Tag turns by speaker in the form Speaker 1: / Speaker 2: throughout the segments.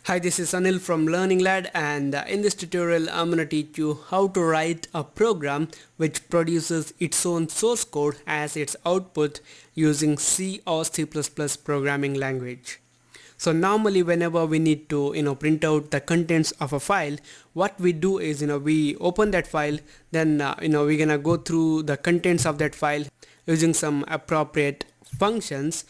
Speaker 1: Hi, this is Anil from Learning Lad, and in this tutorial I'm going to teach you how to write a program which produces its own source code as its output using C or C++ programming language. So normally whenever we need to print out the contents of a file, what we do is we open that file, then we're gonna go through the contents of that file using some appropriate functions,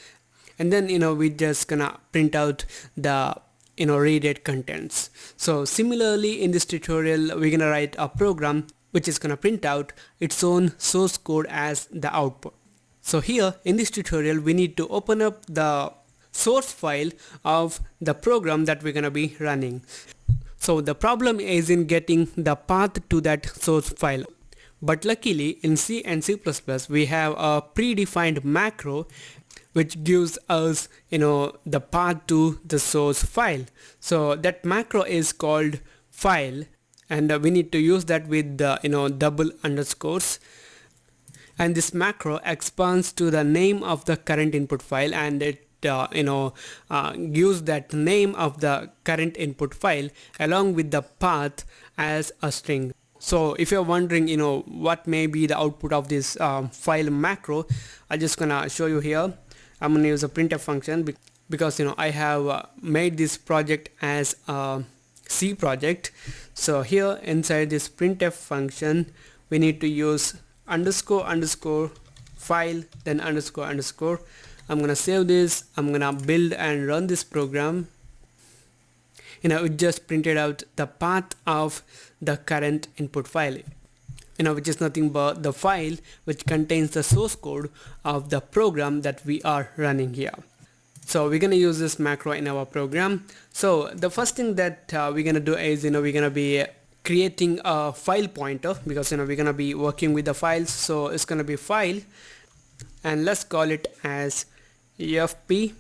Speaker 1: and then we just gonna print out the read contents. So similarly in this tutorial we're gonna write a program which is gonna print out its own source code as the output. So here in this tutorial we need to open up the source file of the program that we're gonna be running. So the problem is in getting the path to that source file. But luckily in C and C++ we have a predefined macro which gives us the path to the source file. So that macro is called file, and we need to use that with double underscores, and this macro expands to the name of the current input file, and it gives that name of the current input file along with the path as a string. So if you're wondering what may be the output of this file macro, I'm just gonna show you here. I'm gonna use a printf function because I have made this project as a C project. So here inside this printf function we need to use underscore file, then underscore. I'm gonna save this, I'm gonna build and run this program. It just printed out the path of the current input file, which is nothing but the file which contains the source code of the program that we are running here. So we're gonna use this macro in our program. So the first thing that we're gonna do is we're gonna be creating a file pointer, because we're gonna be working with the files. So it's gonna be file, and let's call it as fp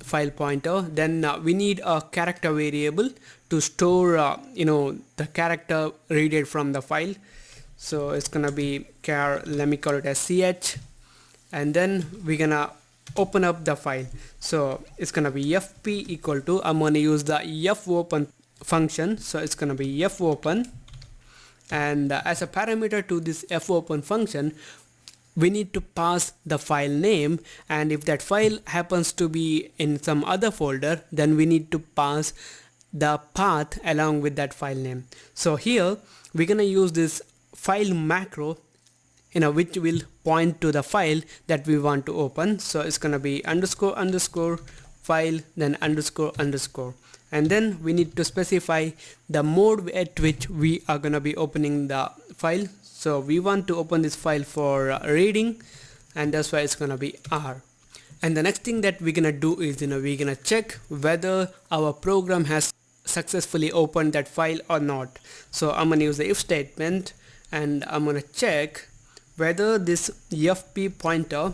Speaker 1: file pointer. Then we need a character variable to store the character read from the file. So it's gonna be char, let me call it as ch, and then we're gonna open up the file. So it's gonna be fp equal to, I'm gonna use the fopen function, so it's gonna be fopen, and as a parameter to this fopen function we need to pass the file name, and if that file happens to be in some other folder, then we need to pass the path along with that file name. So here we're gonna use this file macro which will point to the file that we want to open. So it's gonna be underscore file, then underscore, and then we need to specify the mode at which we are gonna be opening the file. So we want to open this file for reading, and that's why it's gonna be R. And the next thing that we're gonna do is we're gonna check whether our program has successfully opened that file or not. So I'm gonna use the if statement, and I'm gonna check whether this fp pointer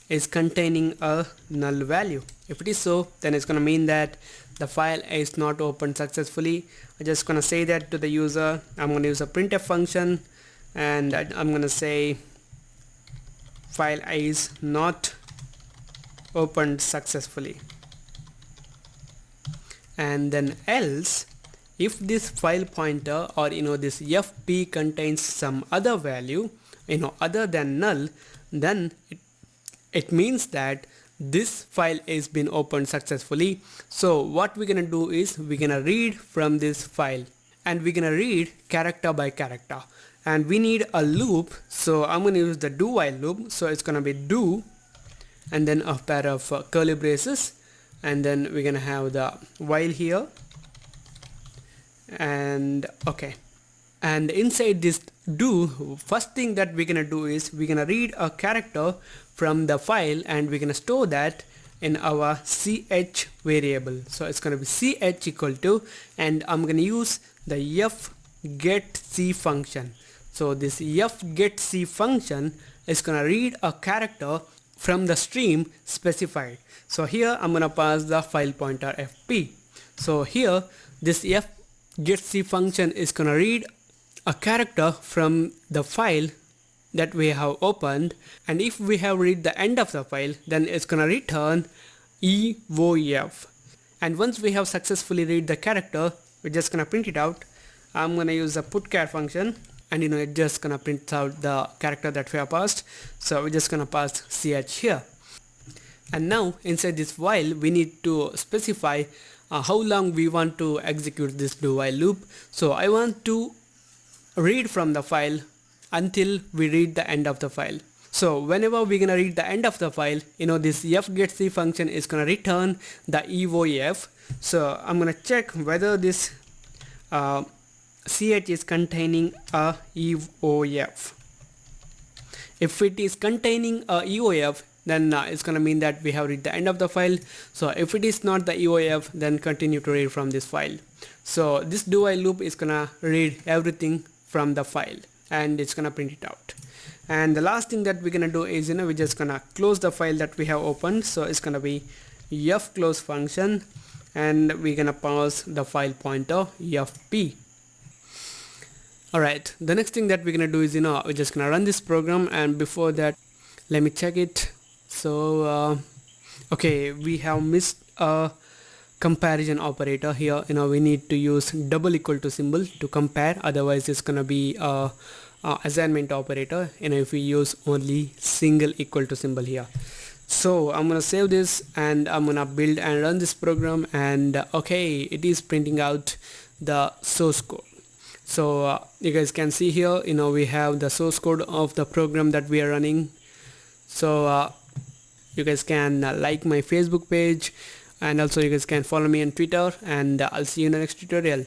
Speaker 1: is containing a null value. If it is so, then it's gonna mean that the file is not opened successfully. I'm just gonna say that to the user. I'm gonna use a printf function, and I'm gonna say file is not opened successfully, and then else if this file pointer or this fp contains some other value other than null, then it means that this file is been opened successfully. So what we're gonna do is we're gonna read from this file, and we're gonna read character by character, and we need a loop. So I'm gonna use the do while loop. So it's gonna be do, and then a pair of curly braces, and then we're gonna have the while here, and okay. And inside this do, first thing that we're gonna do is we're gonna read a character from the file, and we're gonna store that in our ch variable. So it's gonna be ch equal to, and I'm gonna use the getC function. So this getC function is gonna read a character from the stream specified. So here I'm gonna pass the file pointer fp. So here this getC function is gonna read a character from the file that we have opened, and if we have read the end of the file, then it's gonna return evof. And once we have successfully read the character, we're just gonna print it out. I'm gonna use the putchar function, and it's just gonna print out the character that we have passed. So we're just gonna pass ch here. And now inside this while we need to specify how long we want to execute this do while loop. So I want to read from the file until we read the end of the file. So whenever we're gonna read the end of the file, this fgetC function is gonna return the eoef. So I'm gonna check whether this ch is containing a eoef. If it is containing a eoef, then it's gonna mean that we have read the end of the file. So if it is not the eoef, then continue to read from this file. So this do while loop is gonna read everything from the file and it's gonna print it out. And the last thing that we're gonna do is we're just gonna close the file that we have opened. So it's gonna be fclose function, and we're gonna pass the file pointer fp. Alright, the next thing that we're gonna do is we're just gonna run this program, and before that let me check it. So okay, we have missed a comparison operator here. We need to use double equal to symbol to compare, otherwise it's gonna be a assignment operator if we use only single equal to symbol here. So I'm gonna save this and I'm gonna build and run this program, and okay, it is printing out the source code. So you guys can see here we have the source code of the program that we are running. So you guys can like my Facebook page, and also you guys can follow me on Twitter, and I'll see you in the next tutorial.